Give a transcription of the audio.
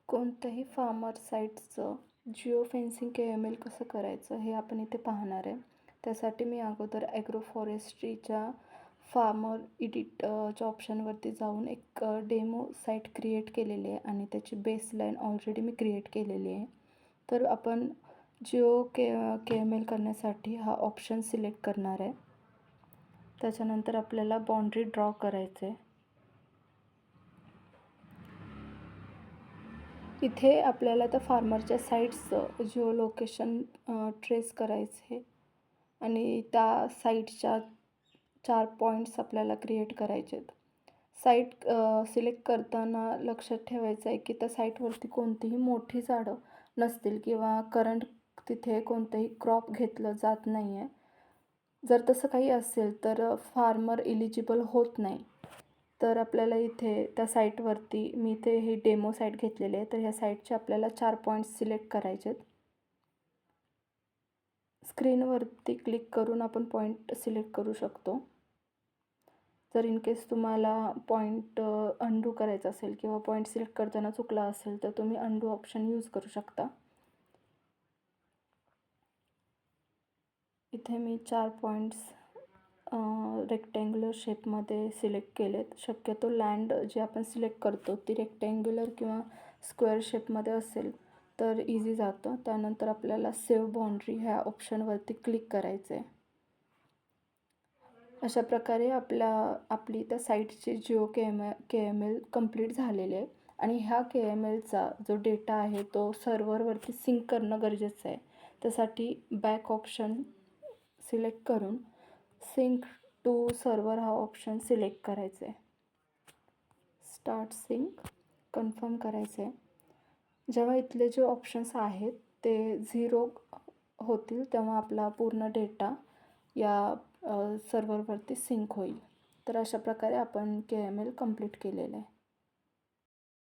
कोणत्याही farmer साईट्सचं Jio fencing KML कसं करायचं हे आपण इथे पाहणार आहे. त्यासाठी मी अगोदर ॲग्रो फॉरेस्ट्रीच्या फार्मर च्या ऑप्शनवरती जाऊन एक डेमो साईट क्रिएट केलेली आहे आणि त्याची बेसलाईन ऑलरेडी मी क्रिएट केलेली आहे. तर आपण जिओ KML करण्यासाठी हा ऑप्शन सिलेक्ट करणार आहे. त्याच्यानंतर आपल्याला बाउंड्री ड्रॉ करायचं आहे. इथे आपल्याला त्या फार्मरच्या साईट्सचं जिओ लोकेशन ट्रेस करायचं आहे आणि त्या साईटच्या 4 पॉईंट्स आपल्याला क्रिएट करायचे आहेत. साईट सिलेक्ट करताना लक्षात ठेवायचं आहे की त्या साईटवरती कोणतीही मोठी झाडं नसतील किंवा करंट तिथे कोणतंही क्रॉप घेतलं जात नाही आहे. जर तसं काही असेल तर फार्मर इलिजिबल होत नाही. तर आपल्याला इथे त्या साईटवरती मी इथे ही डेमो साईट घेतलेली आहे. तर ह्या साईटचे आपल्याला 4 पॉईंट्स सिलेक्ट करायचे आहेत. स्क्रीनवरती क्लिक करून आपण पॉईंट सिलेक्ट करू शकतो. जर इन केस तुम्हाला पॉईंट अंडू करायचा असेल किंवा पॉईंट सिलेक्ट करताना चुकला असेल तर तुम्ही अंडू ऑप्शन यूज करू शकता. इथे मी 4 पॉईंट्स रेक्टँग्युलर शेपमध्ये सिलेक्ट केलेत. शक्यतो लँड जे आपण सिलेक्ट करतो ती रेक्टँग्युलर किंवा स्क्वेअर शेपमध्ये असेल तर इझी जातं. त्यानंतर आपल्याला सेव्ह बाउंड्री ह्या ऑप्शनवरती क्लिक करायचं आहे. अशा प्रकारे आपली त्या साईटची जिओ KML कंप्लीट झालेली आहे आणि ह्या KMLचा जो डेटा आहे तो सर्व्हरवरती सिंक करणं गरजेचं आहे. त्यासाठी बॅक ऑप्शन सिलेक्ट करून सिंक टू सर्व्हर हा ऑप्शन सिलेक्ट करायचा आहे. स्टार्ट सिंक कन्फर्म करायचं आहे. जेव्हा इथले जे ऑप्शन्स आहेत ते 0 होतील तेव्हा आपला पूर्ण डेटा या सर्व्हरवरती सिंक होईल. तर अशा प्रकारे आपण KML कंप्लीट केलेलं आहे.